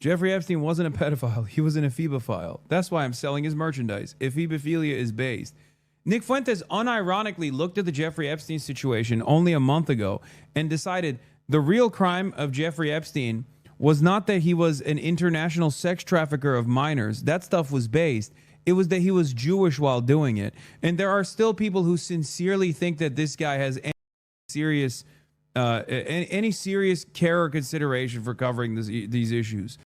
Jeffrey Epstein wasn't a pedophile. He was an ephebophile. That's why I'm selling his merchandise. Ephebophilia is based. Nick Fuentes unironically looked at the Jeffrey Epstein situation only a month ago and decided the real crime of Jeffrey Epstein was not that he was an international sex trafficker of minors. That stuff was based. It was that he was Jewish while doing it. And there are still people who sincerely think that this guy has any serious care or consideration for covering these issues.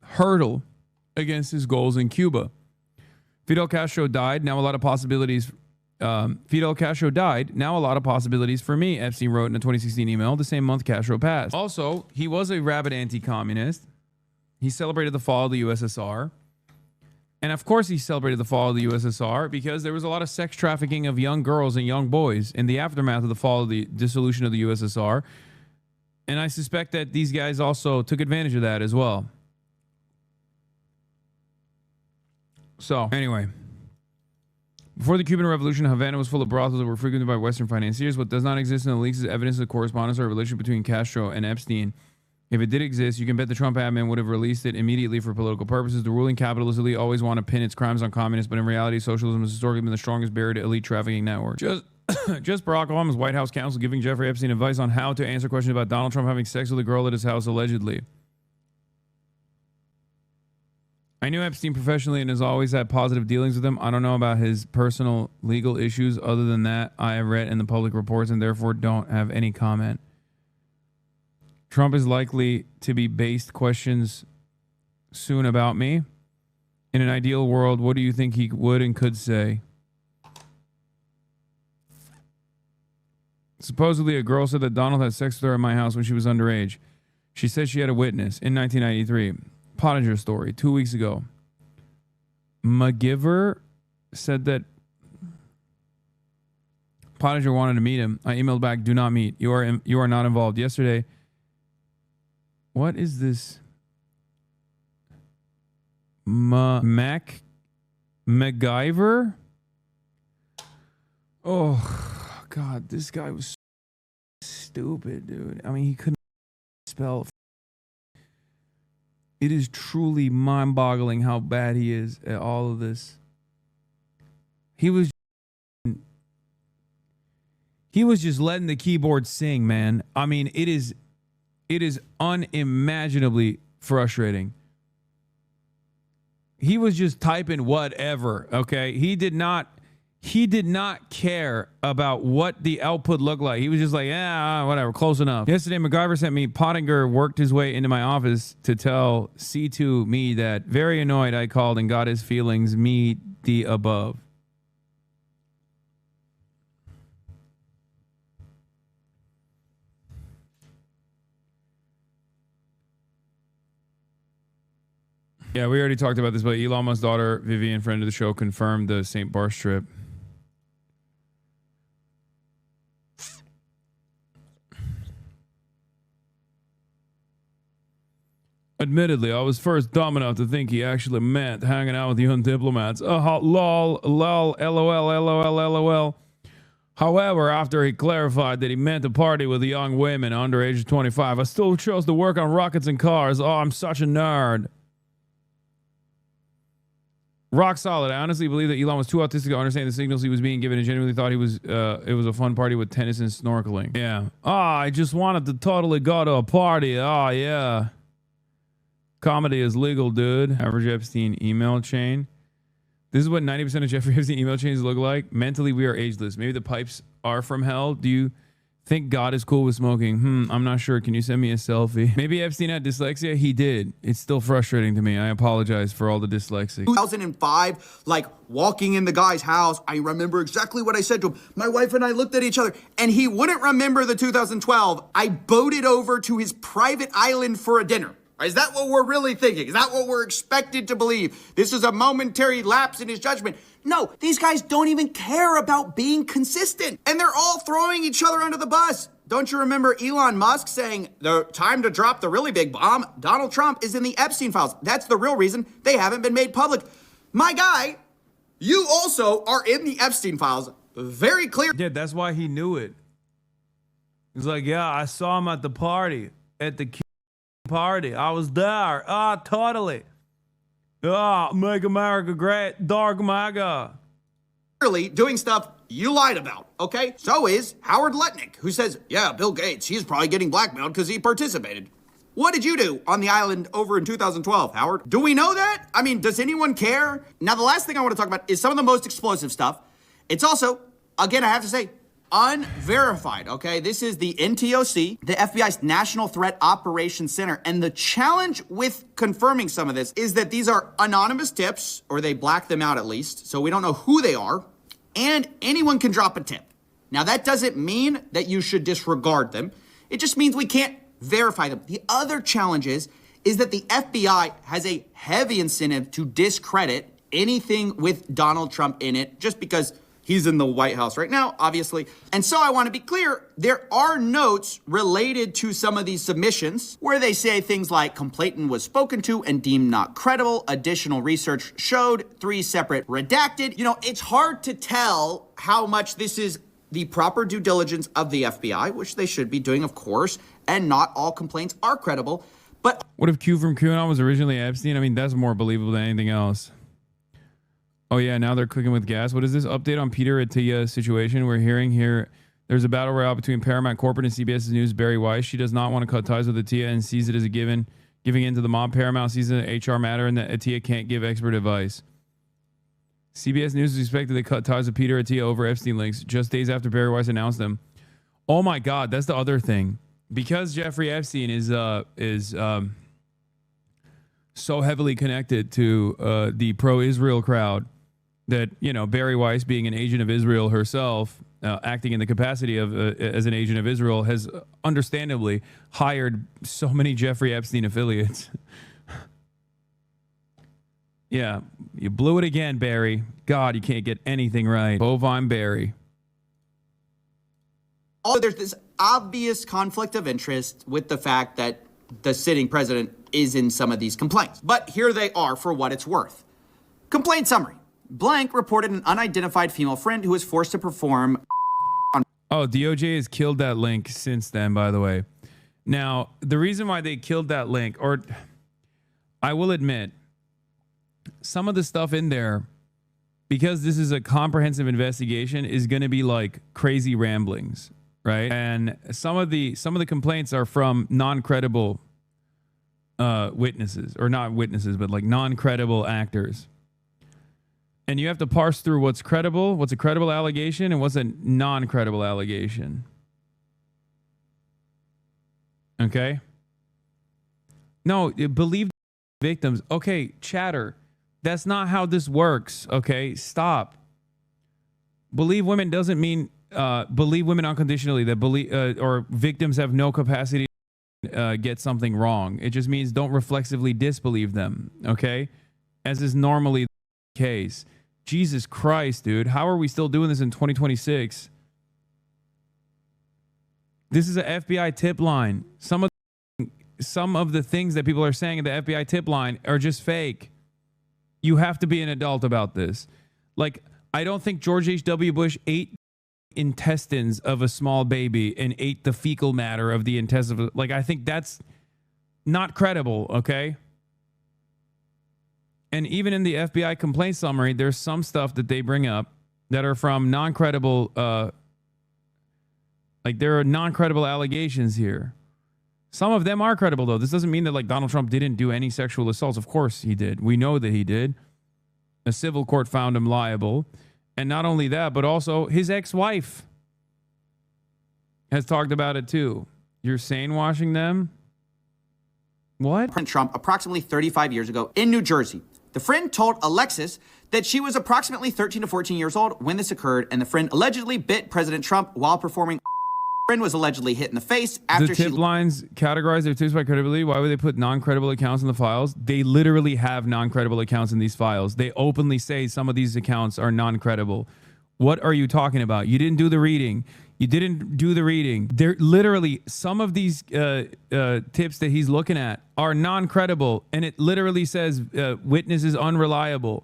Hurdle against his goals in Cuba. Fidel Castro died. Now a lot of possibilities. Fidel Castro died. Now a lot of possibilities for me, Epstein wrote in a 2016 email the same month Castro passed. Also, he was a rabid anti-communist. He celebrated the fall of the USSR. And of course he celebrated the fall of the USSR because there was a lot of sex trafficking of young girls and young boys in the aftermath of the fall of the dissolution of the USSR. And I suspect that these guys also took advantage of that as well. So, anyway, before the Cuban Revolution, Havana was full of brothels that were frequented by Western financiers. What does not exist in the leaks is evidence of correspondence or relation between Castro and Epstein. If it did exist, you can bet the Trump admin would have released it immediately for political purposes. The ruling capitalist elite always want to pin its crimes on communists, but in reality, socialism has historically been the strongest barrier to elite trafficking networks. Just Barack Obama's White House counsel giving Jeffrey Epstein advice on how to answer questions about Donald Trump having sex with a girl at his house, allegedly. I knew Epstein professionally and has always had positive dealings with him. I don't know about his personal legal issues. Other than that, I have read in the public reports and therefore don't have any comment. Trump is likely to be based questions soon about me. In an ideal world, what do you think he would and could say? Supposedly, a girl said that Donald had sex with her in my house when she was underage. She said she had a witness in 1993. Pottinger story 2 weeks ago. McGiver said that Pottinger wanted to meet him. I emailed back, do not meet. You are not involved. Yesterday, what is this? MacGyver? Oh, God, this guy was so stupid, dude. I mean, he couldn't spell. It is truly mind-boggling how bad he is at all of this. He was just letting the keyboard sing, man. I mean, it is unimaginably frustrating. He was just typing whatever, okay? He did not care about what the output looked like. He was just like, yeah, whatever, close enough. Yesterday, MacGyver sent me, Pottinger worked his way into my office to tell C2 me that, very annoyed, I called and got his feelings, me the above. Yeah, we already talked about this, but Elon Musk's daughter, Vivian, friend of the show, confirmed the St. Bart's trip. Admittedly, I was first dumb enough to think he actually meant hanging out with young diplomats. Lol, lol, lol. However, after he clarified that he meant to party with young women under age of 25, I still chose to work on rockets and cars. Oh, I'm such a nerd. Rock solid. I honestly believe that Elon was too autistic to understand the signals he was being given and genuinely thought it was a fun party with tennis and snorkeling. Yeah. I just wanted to totally go to a party. Oh, yeah. Comedy is legal, dude. Average Epstein email chain. This is what 90% of Jeffrey Epstein email chains look like. Mentally, we are ageless. Maybe the pipes are from hell. Do you think God is cool with smoking? I'm not sure. Can you send me a selfie? Maybe Epstein had dyslexia. He did. It's still frustrating to me. I apologize for all the dyslexic. 2005, like walking in the guy's house, I remember exactly what I said to him. My wife and I looked at each other, and he wouldn't remember the 2012. I boated over to his private island for a dinner. Is that what we're really thinking? Is that what we're expected to believe? This is a momentary lapse in his judgment. No, these guys don't even care about being consistent. And they're all throwing each other under the bus. Don't you remember Elon Musk saying, the time to drop the really big bomb, Donald Trump is in the Epstein files. That's the real reason they haven't been made public. My guy, you also are in the Epstein files. Very clear. Yeah, that's why he knew it. He's like, yeah, I saw him at the party, at the party. I was there. Ah, totally. Ah, make America great. Dark MAGA. Clearly doing stuff you lied about, okay? So is Howard Lutnick, who says, yeah, Bill Gates, he's probably getting blackmailed because he participated. What did you do on the island over in 2012, Howard? Do we know that? I mean, does anyone care? Now, the last thing I want to talk about is some of the most explosive stuff. It's also, again, I have to say, unverified, okay? This is the NTOC, the FBI's National Threat Operations Center. And the challenge with confirming some of this is that these are anonymous tips, or they black them out at least, so we don't know who they are, and anyone can drop a tip. Now, that doesn't mean that you should disregard them. It just means we can't verify them. The other challenge is that the FBI has a heavy incentive to discredit anything with Donald Trump in it, just because he's in the White House right now, obviously. And so I want to be clear, there are notes related to some of these submissions where they say things like complainant was spoken to and deemed not credible. Additional research showed 3 separate redacted. You know, it's hard to tell how much this is the proper due diligence of the FBI, which they should be doing, of course, and not all complaints are credible. But what if Q from QAnon was originally Epstein? I mean, that's more believable than anything else. Oh, yeah, now they're cooking with gas. What is this update on Peter Attia situation? We're hearing here there's a battle royale between Paramount Corporate and CBS News' Barry Weiss. She does not want to cut ties with Attia and sees it as a given, giving in to the mob. Paramount sees it an HR matter and that Attia can't give expert advice. CBS News is expected to cut ties with Peter Attia over Epstein links just days after Barry Weiss announced them. Oh, my God, that's the other thing. Because Jeffrey Epstein is so heavily connected to the pro-Israel crowd, that, you know, Barry Weiss, being an agent of Israel herself, acting in the capacity of as an agent of Israel, has understandably hired so many Jeffrey Epstein affiliates. Yeah, you blew it again, Barry. God, you can't get anything right. Bovine Barry. Oh, there's this obvious conflict of interest with the fact that the sitting president is in some of these complaints. But here they are for what it's worth. Complaint summary. Blank reported an unidentified female friend who was forced to perform on... Oh, DOJ has killed that link since then, by the way. Now, the reason why they killed that link, or I will admit, some of the stuff in there, because this is a comprehensive investigation, is going to be like crazy ramblings, right? And some of the complaints are from non-credible witnesses, or not witnesses, but like non-credible actors. And you have to parse through what's credible, what's a credible allegation, and what's a non-credible allegation. Okay? No, believe victims. Okay, chatter. That's not how this works. Okay, stop. Believe women doesn't mean believe women unconditionally, that believe or victims have no capacity to get something wrong. It just means don't reflexively disbelieve them. Okay? As is normally the case. Jesus Christ, dude. How are we still doing this in 2026? This is an FBI tip line. Some of the things that people are saying in the FBI tip line are just fake. You have to be an adult about this. Like, I don't think George H.W. Bush ate intestines of a small baby and ate the fecal matter of the intestines. Like, I think that's not credible, okay? And even in the FBI complaint summary, there's some stuff that they bring up that are from non-credible, like there are non-credible allegations here. Some of them are credible, though. This doesn't mean that like Donald Trump didn't do any sexual assaults. Of course he did. We know that he did. A civil court found him liable. And not only that, but also his ex-wife has talked about it too. You're sane washing them? What? Trump approximately 35 years ago in New Jersey. The friend told Alexis that she was approximately 13 to 14 years old when this occurred, and the friend allegedly bit President Trump while performing. The friend was allegedly hit in the face after the tip lines categorize their tips by credibility. Why would they put non-credible accounts in the files? They literally have non-credible accounts in these files. They openly say some of these accounts are non-credible. What are you talking about? You didn't do the reading. You didn't do the reading. They're literally, some of these tips that he's looking at are non-credible, and it literally says witness is unreliable.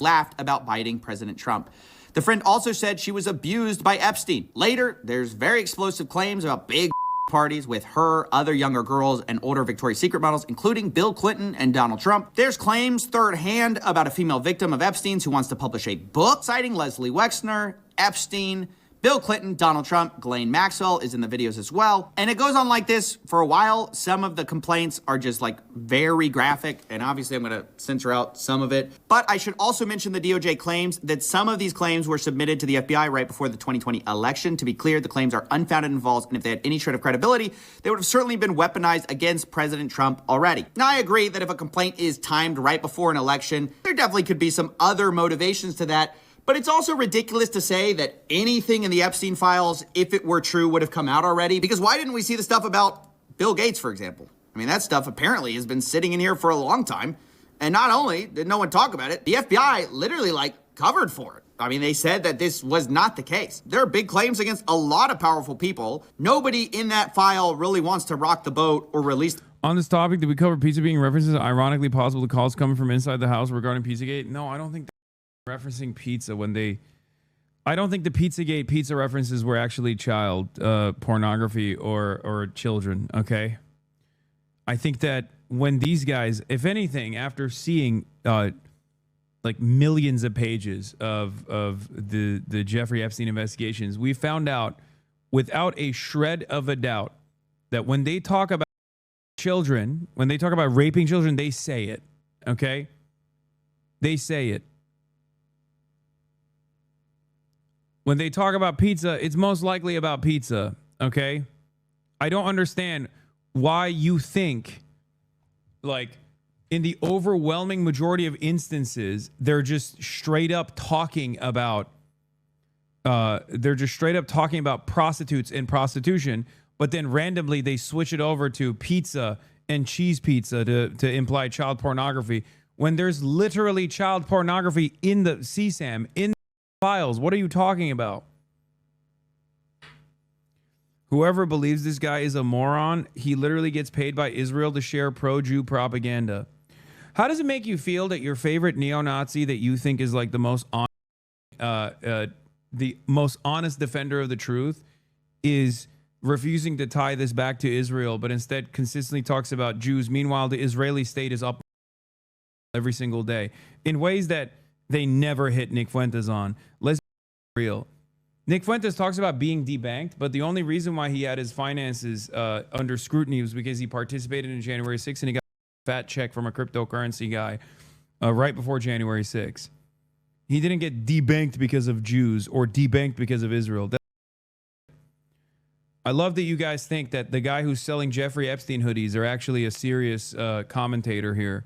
Laughed about biting President Trump. The friend also said she was abused by Epstein. Later, there's very explosive claims about big parties with her, other younger girls, and older Victoria's Secret models, including Bill Clinton and Donald Trump. There's claims third hand about a female victim of Epstein's who wants to publish a book citing Leslie Wexner, Epstein, Bill Clinton, Donald Trump, Ghislaine Maxwell is in the videos as well. And it goes on like this for a while. Some of the complaints are just like very graphic, and obviously I'm gonna censor out some of it. But I should also mention the DOJ claims that some of these claims were submitted to the FBI right before the 2020 election. To be clear, the claims are unfounded and false, and if they had any shred of credibility, they would have certainly been weaponized against President Trump already. Now, I agree that if a complaint is timed right before an election, there definitely could be some other motivations to that. But it's also ridiculous to say that anything in the Epstein files, if it were true, would have come out already. Because why didn't we see the stuff about Bill Gates, for example? I mean, that stuff apparently has been sitting in here for a long time. And not only did no one talk about it, the FBI literally covered for it. I mean, they said that this was not the case. There are big claims against a lot of powerful people. Nobody in that file really wants to rock the boat or release. On this topic, did we cover pizza being references? Ironically possible, the calls coming from inside the house regarding Pizzagate? No, I don't think referencing pizza when I don't think the Pizzagate pizza references were actually child pornography or children, okay? I think that when these guys, if anything, after seeing millions of pages of the Jeffrey Epstein investigations, we found out without a shred of a doubt that when they talk about children, when they talk about raping children, they say it, okay? They say it. When they talk about pizza, it's most likely about pizza, okay? I don't understand why you think, in the overwhelming majority of instances, they're just straight up talking about prostitutes and prostitution, but then randomly they switch it over to pizza and cheese pizza to imply child pornography when there's literally child pornography in the CSAM, in files. What are you talking about? Whoever believes this guy is a moron, he literally gets paid by Israel to share pro-Jew propaganda. How does it make you feel that your favorite neo-Nazi that you think is the most honest defender of the truth is refusing to tie this back to Israel, but instead consistently talks about Jews? Meanwhile, the Israeli state is up every single day in ways that they never hit Nick Fuentes on. Let's be real. Nick Fuentes talks about being debanked, but the only reason why he had his finances under scrutiny was because he participated in January 6th and he got a fat check from a cryptocurrency guy right before January 6th. He didn't get debanked because of Jews or debanked because of Israel. I love that you guys think that the guy who's selling Jeffrey Epstein hoodies are actually a serious commentator here,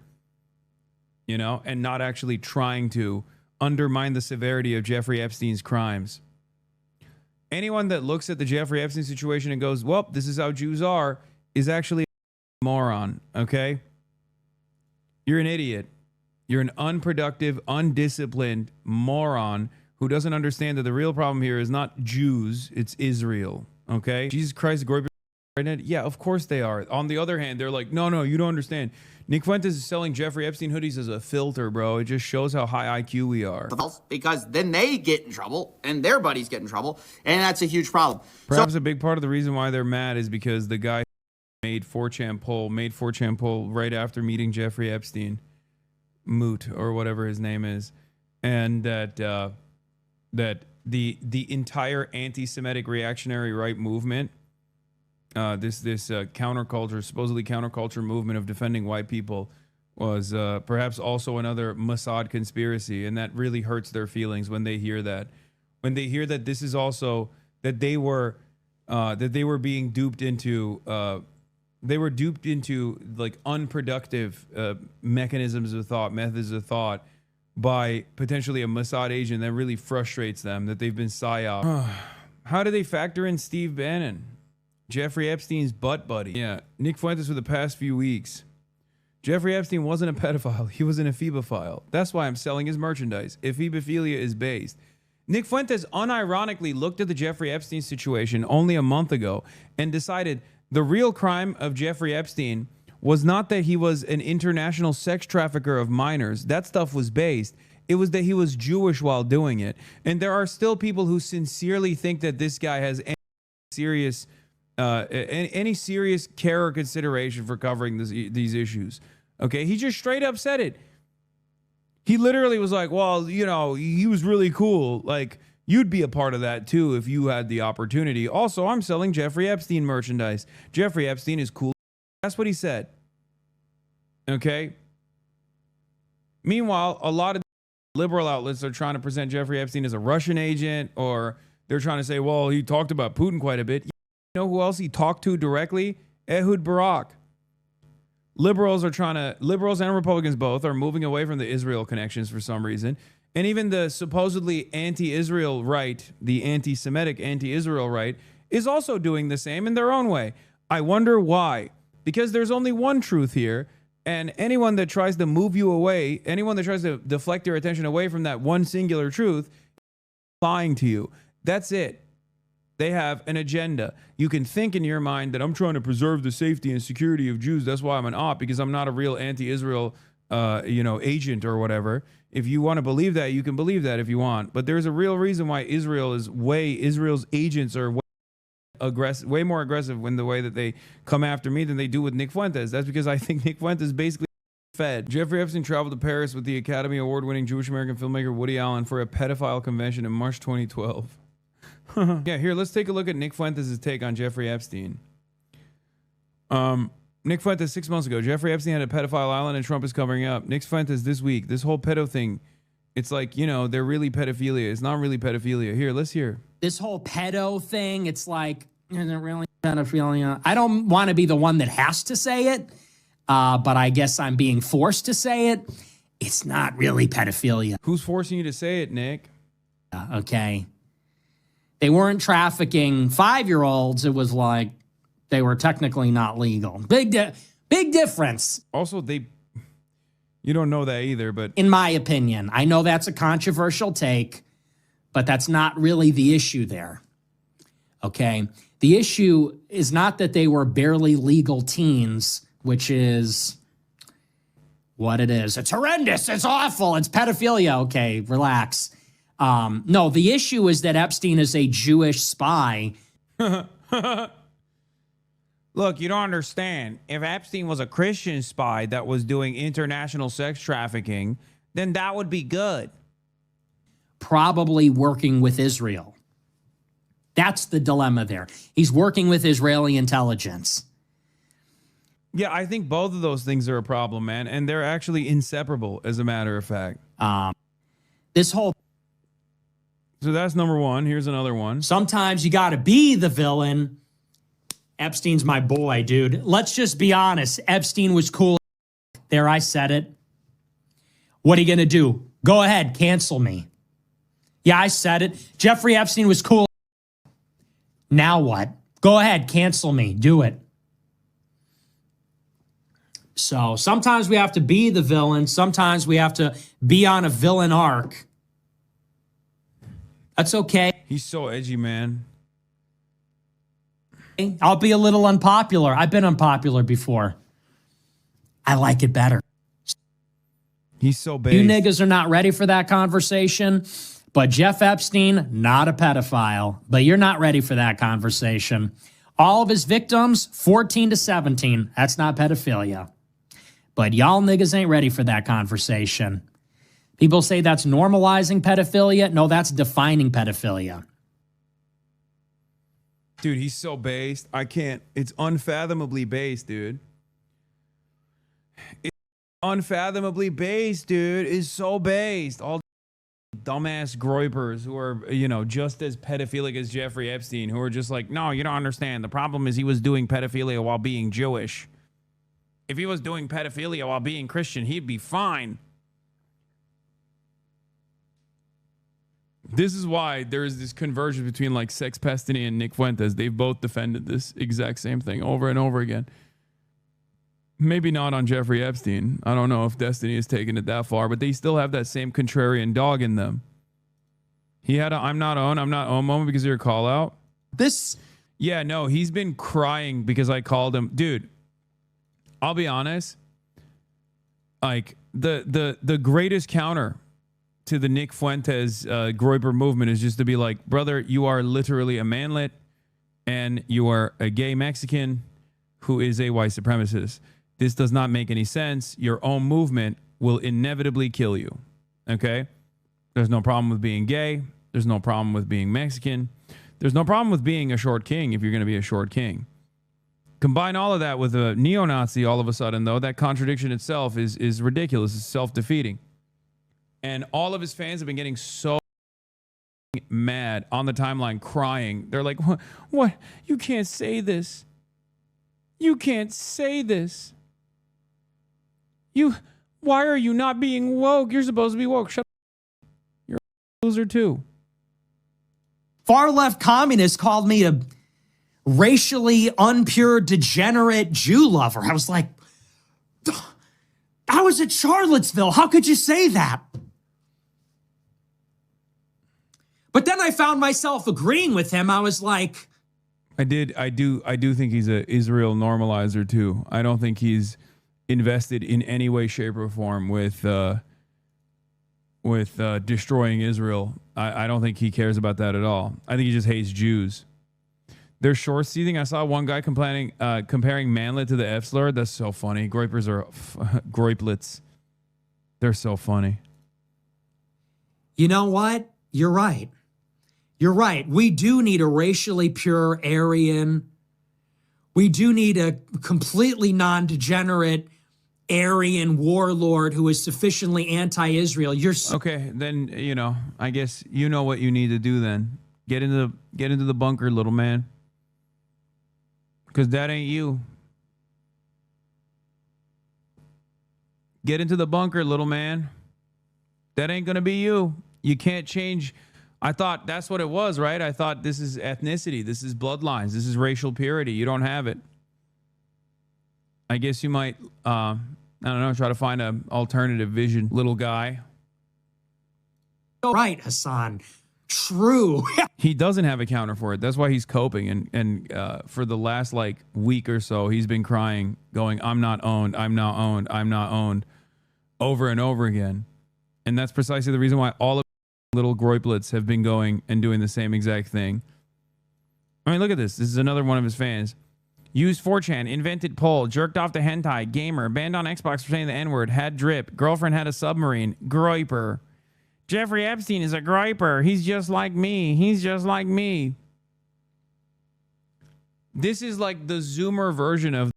you know, and not actually trying to undermine the severity of Jeffrey Epstein's crimes. Anyone that looks at the Jeffrey Epstein situation and goes, well, this is how Jews are, is actually a moron, okay? You're an idiot. You're an unproductive, undisciplined moron who doesn't understand that the real problem here is not Jews, it's Israel, okay? Jesus Christ, glory be to God. Yeah, of course they are. On the other hand, they're like, no, you don't understand. Nick Fuentes is selling Jeffrey Epstein hoodies as a filter, bro. It just shows how high IQ we are. Because then they get in trouble and their buddies get in trouble, and that's a huge problem. Perhaps a big part of the reason why they're mad is because the guy made 4chan poll right after meeting Jeffrey Epstein, Moot or whatever his name is, and that the entire anti-Semitic reactionary right movement, this counterculture, supposedly counterculture movement of defending white people, was perhaps also another Mossad conspiracy, and that really hurts their feelings when they hear that. When they hear that this is also that they were being duped into like unproductive mechanisms of thought, methods of thought by potentially a Mossad agent. That really frustrates them that they've been psyoped. How do they factor in Steve Bannon, Jeffrey Epstein's butt buddy? Yeah, Nick Fuentes for the past few weeks. Jeffrey Epstein wasn't a pedophile. He was an ephemophile. That's why I'm selling his merchandise. Ephebophilia is based. Nick Fuentes unironically looked at the Jeffrey Epstein situation only a month ago and decided the real crime of Jeffrey Epstein was not that he was an international sex trafficker of minors. That stuff was based. It was that he was Jewish while doing it. And there are still people who sincerely think that this guy has any serious care or consideration for covering these issues. Okay, he just straight up said it. He literally was like, well, you know, he was really cool. Like, you'd be a part of that too if you had the opportunity. Also, I'm selling Jeffrey Epstein merchandise. Jeffrey Epstein is cool. That's what he said. Okay. Meanwhile, a lot of liberal outlets are trying to present Jeffrey Epstein as a Russian agent, or they're trying to say, well, he talked about Putin quite a bit. You know who else he talked to directly? Ehud Barak. Liberals and Republicans both are moving away from the Israel connections for some reason. And even the supposedly anti-Israel right, the anti-Semitic anti-Israel right, is also doing the same in their own way. I wonder why. Because there's only one truth here. And anyone that tries to move you away, anyone that tries to deflect your attention away from that one singular truth, lying to you. That's it. They have an agenda. You can think in your mind that I'm trying to preserve the safety and security of Jews. That's why I'm an op, because I'm not a real anti-Israel, agent or whatever. If you want to believe that, you can believe that if you want. But there's a real reason why Israel's agents are way more aggressive in the way that they come after me than they do with Nick Fuentes. That's because I think Nick Fuentes basically fed. Jeffrey Epstein traveled to Paris with the Academy Award-winning Jewish-American filmmaker Woody Allen for a pedophile convention in March 2012. Yeah, here, let's take a look at Nick Fuentes' take on Jeffrey Epstein. Nick Fuentes 6 months ago. Jeffrey Epstein had a pedophile island and Trump is covering up. Nick Fuentes this week. This whole pedo thing, it's like, you know, they're really pedophilia. It's not really pedophilia. Here, let's hear. This whole pedo thing, it's like, isn't it really pedophilia? I don't want to be the one that has to say it, but I guess I'm being forced to say it. It's not really pedophilia. Who's forcing you to say it, Nick? Okay. They weren't trafficking 5-year-olds. It was like they were technically not legal. Big difference. Also, you don't know that either, but in my opinion, I know that's a controversial take, but that's not really the issue there. Okay. The issue is not that they were barely legal teens, which is what it is. It's horrendous. It's awful. It's pedophilia. Okay, relax. No, the issue is that Epstein is a Jewish spy. Look, you don't understand. If Epstein was a Christian spy that was doing international sex trafficking, then that would be good. Probably working with Israel. That's the dilemma there. He's working with Israeli intelligence. Yeah, I think both of those things are a problem, man. And they're actually inseparable, as a matter of fact. This whole... So that's number one. Here's another one. Sometimes you got to be the villain. Epstein's my boy, dude. Let's just be honest. Epstein was cool. There, I said it. What are you going to do? Go ahead, cancel me. Yeah, I said it. Jeffrey Epstein was cool. Now what? Go ahead, cancel me. Do it. So sometimes we have to be the villain. Sometimes we have to be on a villain arc. That's okay. He's so edgy, man. I'll be a little unpopular. I've been unpopular before. I like it better. He's so big. You niggas are not ready for that conversation, but Jeff Epstein, not a pedophile, but you're not ready for that conversation. All of his victims, 14 to 17. That's not pedophilia. But y'all niggas ain't ready for that conversation. People say that's normalizing pedophilia. No, that's defining pedophilia. Dude, he's so based. I can't. It's unfathomably based, dude. It's unfathomably based, dude. Is so based. All dumbass groypers who are, you know, just as pedophilic as Jeffrey Epstein, who are just like, no, you don't understand. The problem is he was doing pedophilia while being Jewish. If he was doing pedophilia while being Christian, he'd be fine. This is why there is this convergence between like Sex Pestany and Nick Fuentes. They've both defended this exact same thing over and over again. Maybe not on Jeffrey Epstein. I don't know if Destiny has taken it that far, but they still have that same contrarian dog in them. He had a I'm not on moment because of your call out. Yeah, no, he's been crying because I called him. Dude, I'll be honest. Like the greatest counter to the Nick Fuentes Groyper movement is just to be like, brother, you are literally a manlet and you are a gay Mexican who is a white supremacist. This does not make any sense. Your own movement will inevitably kill you. Okay? There's no problem with being gay. There's no problem with being Mexican. There's no problem with being a short king if you're going to be a short king. Combine all of that with a neo-Nazi all of a sudden, though, that contradiction itself is ridiculous. It's self-defeating. And all of his fans have been getting so mad on the timeline, crying. They're like, what? You can't say this. You can't say this. Why are you not being woke? You're supposed to be woke. Shut up. You're a loser too. Far left communists called me a racially unpure, degenerate Jew lover. I was like, I was at Charlottesville. How could you say that? But then I found myself agreeing with him. I was like, I do think he's a Israel normalizer too. I don't think he's invested in any way, shape, or form with destroying Israel. I don't think he cares about that at all. I think he just hates Jews. They're short seething. I saw one guy comparing manlet to the F slur. That's so funny. Groypers are groiplets. They're so funny. You know what? You're right. You're right. We do need a racially pure Aryan. We do need a completely non-degenerate Aryan warlord who is sufficiently anti-Israel. Okay, then, you know, I guess you know what you need to do then. Get into the bunker, little man. Because that ain't you. Get into the bunker, little man. That ain't going to be you. You can't change. I thought that's what it was, right? I thought this is ethnicity. This is bloodlines. This is racial purity. You don't have it. I guess you might, I don't know, try to find an alternative vision, little guy. Right, Hasan. True. He doesn't have a counter for it. That's why he's coping. And for the last like week or so, he's been crying, going, I'm not owned. I'm not owned. I'm not owned, over and over again. And that's precisely the reason why all of little groiplets have been going and doing the same exact thing. I mean, look at this. This is another one of his fans. Used 4chan, invented poll, jerked off to hentai, gamer, banned on Xbox for saying the N-word, had drip, girlfriend had a submarine, groiper. Jeffrey Epstein is a groiper. He's just like me. He's just like me. This is like the Zoomer version of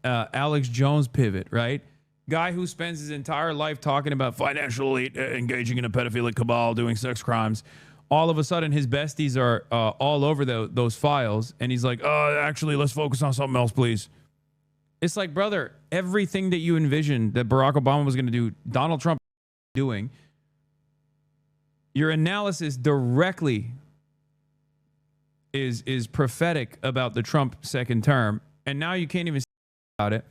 Alex Jones pivot, right? Guy who spends his entire life talking about financial elite, engaging in a pedophilic cabal, doing sex crimes. All of a sudden, his besties are all over those files. And he's like, actually, let's focus on something else, please. It's like, brother, everything that you envisioned that Barack Obama was going to do, Donald Trump doing. Your analysis directly is prophetic about the Trump second term. And now you can't even say about it.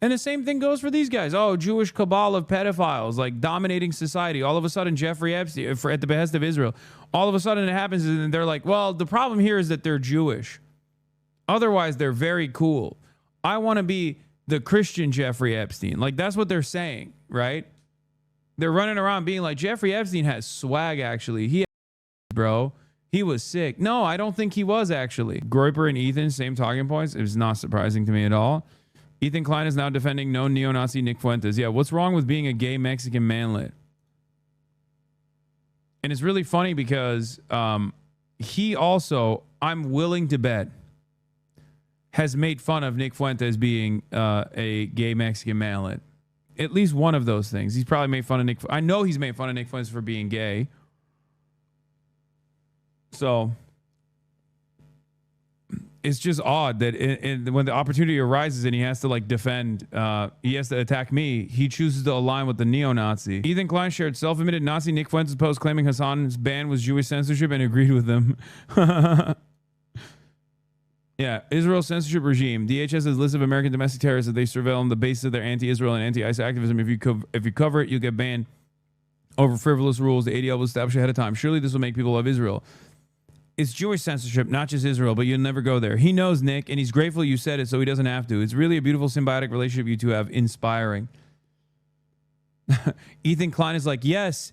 And the same thing goes for these guys. Oh, Jewish cabal of pedophiles, like dominating society. All of a sudden, Jeffrey Epstein, at the behest of Israel, all of a sudden it happens and they're like, well, the problem here is that they're Jewish. Otherwise, they're very cool. I want to be the Christian Jeffrey Epstein. Like, that's what they're saying, right? They're running around being like, Jeffrey Epstein has swag, actually. He bro. He was sick. No, I don't think he was, actually. Groyper and Ethan, same talking points. It was not surprising to me at all. Ethan Klein is now defending known neo-Nazi Nick Fuentes. Yeah, what's wrong with being a gay Mexican manlet? And it's really funny because he also, I'm willing to bet, has made fun of Nick Fuentes being a gay Mexican manlet. At least one of those things. He's probably made fun of Nick. I know he's made fun of Nick Fuentes for being gay. So it's just odd that when the opportunity arises and he has to like defend, he has to attack me, he chooses to align with the neo-Nazi. Ethan Klein shared self-admitted Nazi Nick Fuentes post claiming Hasan's ban was Jewish censorship and agreed with them. Yeah, Israel censorship regime. DHS has a list of American domestic terrorists that they surveil on the basis of their anti-Israel and anti-ICE activism. If you cover it, you get banned over frivolous rules the ADL was established ahead of time. Surely this will make people love Israel. It's Jewish censorship, not just Israel, but you'll never go there. He knows, Nick, and he's grateful you said it so he doesn't have to. It's really a beautiful symbiotic relationship you two have. Inspiring. Ethan Klein is like, yes,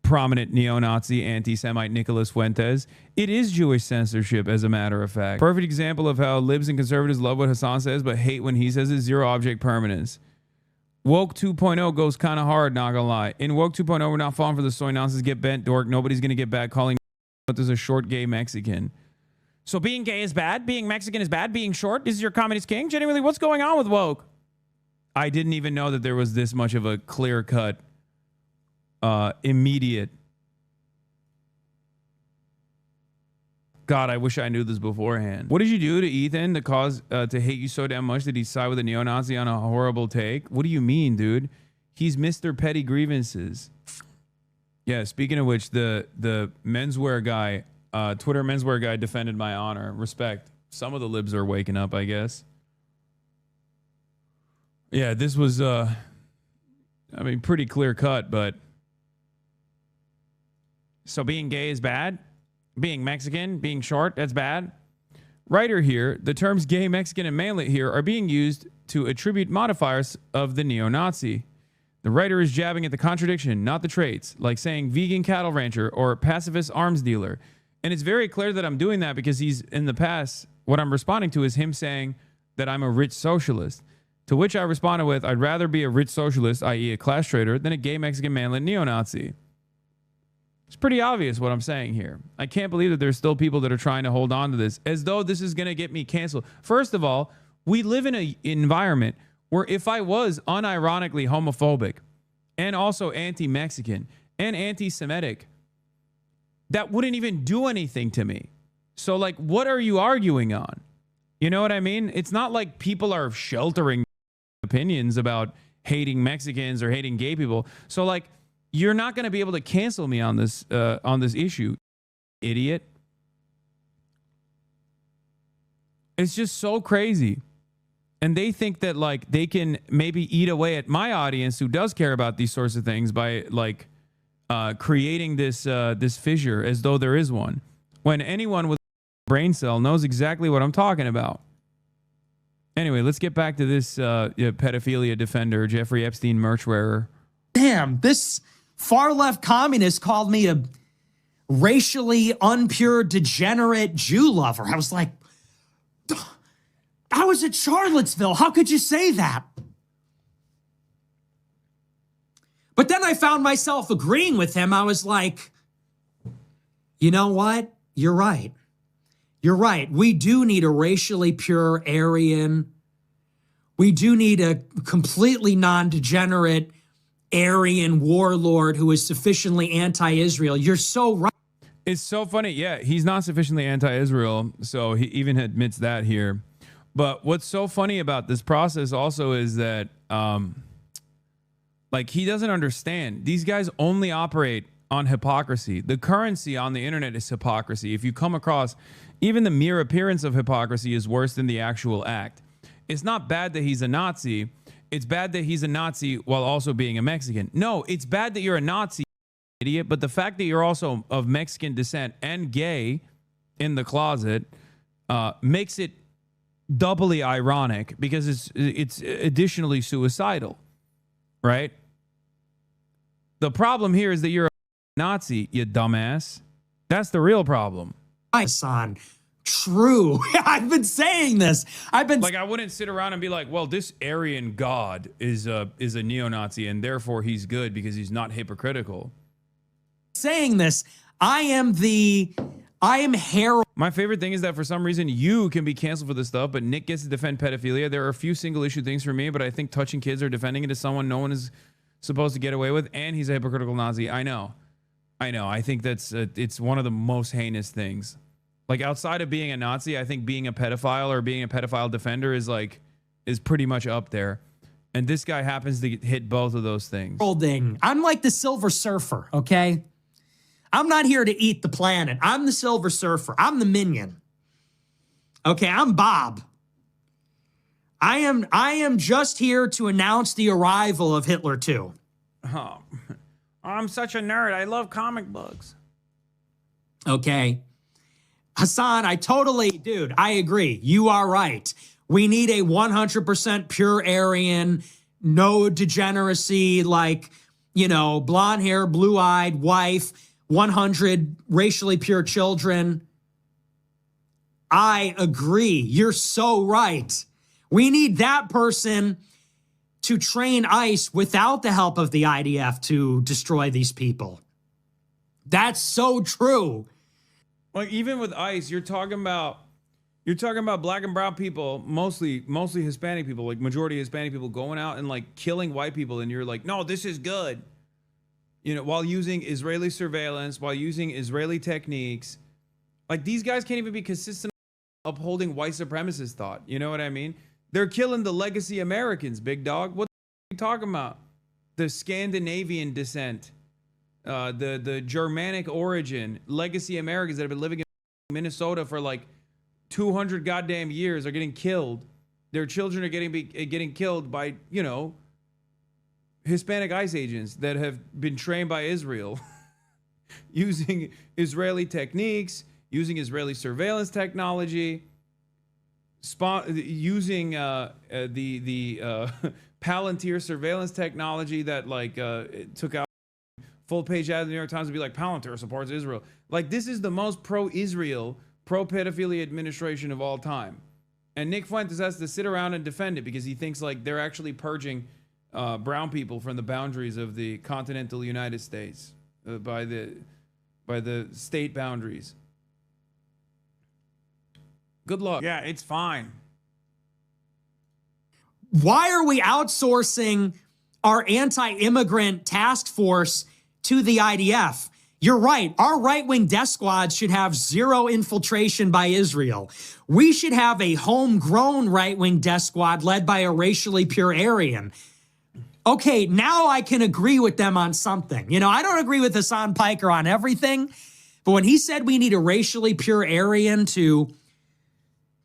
prominent neo-Nazi anti-Semite Nicholas Fuentes. It is Jewish censorship, as a matter of fact. Perfect example of how libs and conservatives love what Hasan says, but hate when he says it. Zero object permanence. Woke 2.0 goes kind of hard, not gonna lie. In Woke 2.0, we're not falling for the soy nonsense. Get bent, dork. Nobody's gonna get back calling but there's a short gay Mexican. So being gay is bad? Being Mexican is bad? Being short is your communist king? Genuinely, what's going on with woke? I didn't even know that there was this much of a clear-cut, immediate. God, I wish I knew this beforehand. What did you do to Ethan to cause to hate you so damn much that he side with a neo-Nazi on a horrible take? What do you mean, dude? He's Mr. Petty Grievances. Yeah, speaking of which, the menswear guy, Twitter menswear guy defended my honor. Respect. Some of the libs are waking up, I guess. Yeah, this was, I mean, pretty clear cut, but. So being gay is bad? Being Mexican, being short, that's bad? Writer here, the terms gay, Mexican, and manlet here are being used to attribute modifiers of the neo-Nazi. The writer is jabbing at the contradiction, not the traits, like saying vegan cattle rancher or pacifist arms dealer. And it's very clear that I'm doing that because he's, in the past, what I'm responding to is him saying that I'm a rich socialist. To which I responded with, I'd rather be a rich socialist, i.e. a class trader, than a gay Mexican manlet neo-Nazi. It's pretty obvious what I'm saying here. I can't believe that there's still people that are trying to hold on to this as though this is going to get me canceled. First of all, we live in an environment where if I was unironically homophobic and also anti-Mexican and anti-Semitic, that wouldn't even do anything to me. So, like, what are you arguing on? You know what I mean? It's not like people are sheltering opinions about hating Mexicans or hating gay people. So, like, you're not going to be able to cancel me on this issue, idiot. It's just so crazy. And they think that, like, they can maybe eat away at my audience who does care about these sorts of things by, like, creating this this fissure as though there is one. When anyone with a brain cell knows exactly what I'm talking about. Anyway, let's get back to this pedophilia defender, Jeffrey Epstein merch wearer. Damn, this far-left communist called me a racially unpure, degenerate Jew lover. I was like, I was at Charlottesville. How could you say that? But then I found myself agreeing with him. I was like, you know what? You're right. You're right. We do need a racially pure Aryan. We do need a completely non-degenerate Aryan warlord who is sufficiently anti-Israel. You're so right. It's so funny. Yeah, he's not sufficiently anti-Israel, so he even admits that here. But what's so funny about this process also is that, like, he doesn't understand. These guys only operate on hypocrisy. The currency on the internet is hypocrisy. If you come across, even the mere appearance of hypocrisy is worse than the actual act. It's not bad that he's a Nazi. It's bad that he's a Nazi while also being a Mexican. No, it's bad that you're a Nazi, idiot. But the fact that you're also of Mexican descent and gay in the closet makes it doubly ironic because it's additionally suicidal, right? The problem here is that you're a Nazi, you dumbass. That's the real problem. Hasan, true. I've been saying this. I've been like, I wouldn't sit around and be like, well, this Aryan God is a neo-Nazi and therefore he's good because he's not hypocritical. Saying this. I am heroin. My favorite thing is that for some reason you can be canceled for this stuff, but Nick gets to defend pedophilia. There are a few single issue things for me, but I think touching kids or defending it as someone no one is supposed to get away with, and he's a hypocritical Nazi. I know. I think that's it's one of the most heinous things. Like, outside of being a Nazi, I think being a pedophile or being a pedophile defender is pretty much up there. And this guy happens to hit both of those things. I'm like the Silver Surfer, okay? I'm not here to eat the planet. I'm the Silver Surfer. I'm the minion. Okay, I'm Bob. I am just here to announce the arrival of Hitler 2. Oh, I'm such a nerd. I love comic books. Okay. Hasan, dude, I agree. You are right. We need a 100% pure Aryan, no degeneracy, like you know, blonde hair, blue-eyed, wife, 100 racially pure children. I agree. You're so right. We need that person to train ICE without the help of the IDF to destroy these people. That's so true. Like, even with ICE, you're talking about black and brown people, mostly Hispanic people, like majority Hispanic people, going out and like killing white people, and you're like, no, this is good. You know, while using Israeli surveillance, while using Israeli techniques. Like, these guys can't even be consistent upholding white supremacist thought. You know what I mean? They're killing the legacy Americans, big dog. What are you talking about? The Scandinavian descent, the Germanic origin, legacy Americans that have been living in Minnesota for like 200 goddamn years are getting killed. Their children are getting killed by, you know, Hispanic ICE agents that have been trained by Israel using Israeli techniques, using Israeli surveillance technology, using the Palantir surveillance technology that like took out full page ad of the New York Times to be like, Palantir supports Israel. Like, this is the most pro-Israel, pro-pedophilia administration of all time. And Nick Fuentes has to sit around and defend it because he thinks like they're actually purging brown people from the boundaries of the continental United States by the state boundaries. Good luck. Yeah, it's fine. Why are we outsourcing our anti-immigrant task force to the IDF? You're right. Our right-wing death squad should have zero infiltration by Israel. We should have a homegrown right-wing death squad led by a racially pure Aryan. Okay, now I can agree with them on something. You know, I don't agree with Hasan Piker on everything, but when he said we need a racially pure Aryan to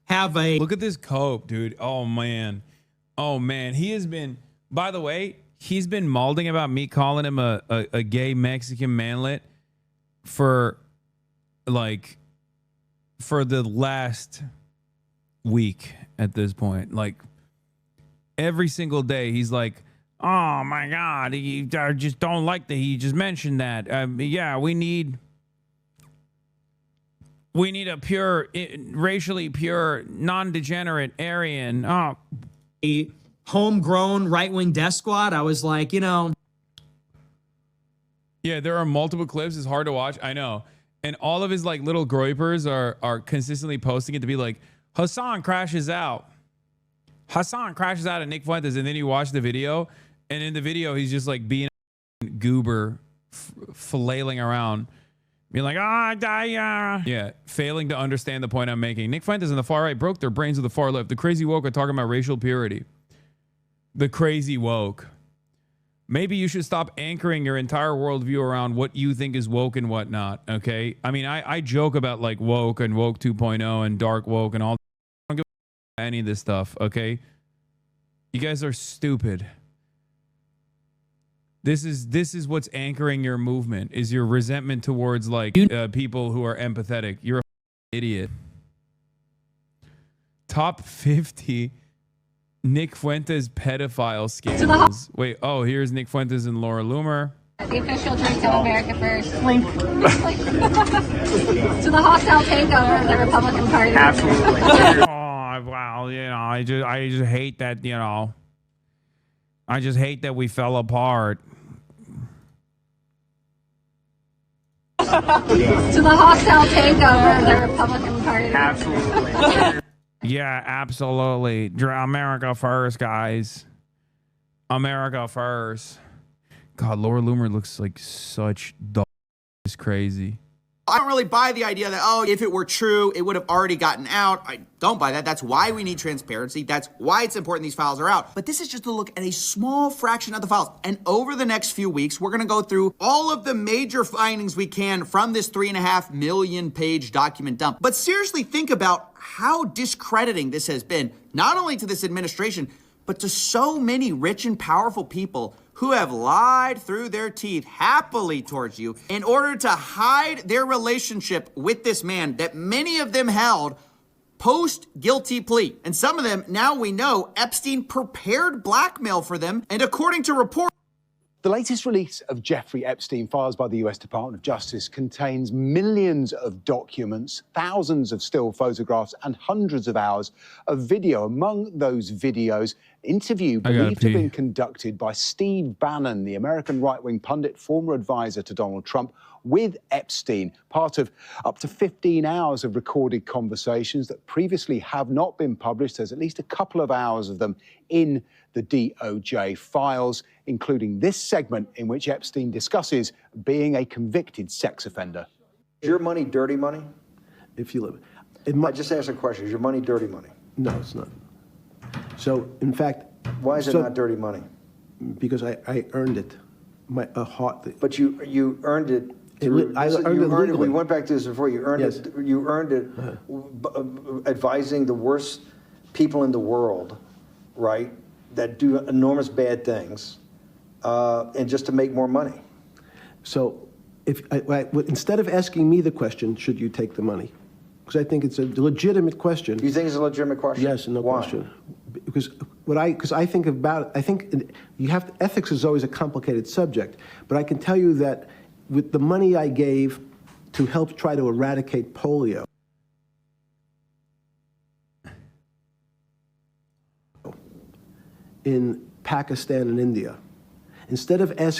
have a... Look at this cope, dude. Oh, man. Oh, man. He has been... By the way, he's been malding about me calling him a gay Mexican manlet for the last week at this point. Like, every single day, he's like, oh, my God, I just don't like that he just mentioned that. Yeah, we need a pure, racially pure, non-degenerate Aryan. Oh. A homegrown right-wing death squad. I was like, you know. Yeah, there are multiple clips. It's hard to watch. I know. And all of his like little groypers are consistently posting it to be like, Hasan crashes out. Hasan crashes out at Nick Fuentes. And then you watch the video. And in the video, he's just like being a goober, flailing around. Being like, yeah, failing to understand the point I'm making. Nick Fuentes and the far right broke their brains with the far left. The crazy woke are talking about racial purity. The crazy woke. Maybe you should stop anchoring your entire worldview around what you think is woke and whatnot, okay? I mean, I joke about like woke and woke 2.0 and dark woke and all. I don't give a any of this stuff, okay? You guys are stupid. This is what's anchoring your movement, is your resentment towards like people who are empathetic. You're an idiot. Top 50 Nick Fuentes pedophile scandals. Wait, oh, here's Nick Fuentes and Laura Loomer. The official drink of America first. Link. To the hostile takeover of the Republican Party. Absolutely. Oh, well, you know, I just hate that, you know. I just hate that we fell apart. To the hostile takeover of the Republican Party. Absolutely. Yeah, absolutely. America first, guys. America first. God, Laura Loomer looks like such dog. It's crazy. I don't really buy the idea that, oh, if it were true, it would have already gotten out. I don't buy that. That's why we need transparency. That's why it's important these files are out. But this is just a look at a small fraction of the files. And over the next few weeks, we're going to go through all of the major findings we can from this 3.5 million page document dump. But seriously, think about how discrediting this has been, not only to this administration, but to so many rich and powerful people who have lied through their teeth happily towards you in order to hide their relationship with this man that many of them held post-guilty plea. And some of them, now we know, Epstein prepared blackmail for them. And according to reports, The latest release of Jeffrey Epstein files by the US Department of Justice contains millions of documents, thousands of still photographs, and hundreds of hours of video. Among those videos, an interview believed to have been conducted by Steve Bannon, the American right-wing pundit, former advisor to Donald Trump, with Epstein, part of up to 15 hours of recorded conversations that previously have not been published. There's at least a couple of hours of them in the DOJ files, including this segment in which Epstein discusses being a convicted sex offender. Is your money dirty money? If you live, I just asked a question. Is your money dirty money? no, it's not. So, in fact, Why is it not dirty money? because I earned it, a heart. But you earned it. I earned it legally. We went back to this before. You earned Yes. it. You earned it advising the worst people in the world, right? That do enormous bad things, and just to make more money. So, instead of asking me the question, should you take the money? Because I think it's a legitimate question. You think it's a legitimate question? Yes, no Why? question. Because I think about, ethics is always a complicated subject, but I can tell you that with the money I gave to help try to eradicate polio, in Pakistan and India, instead of asking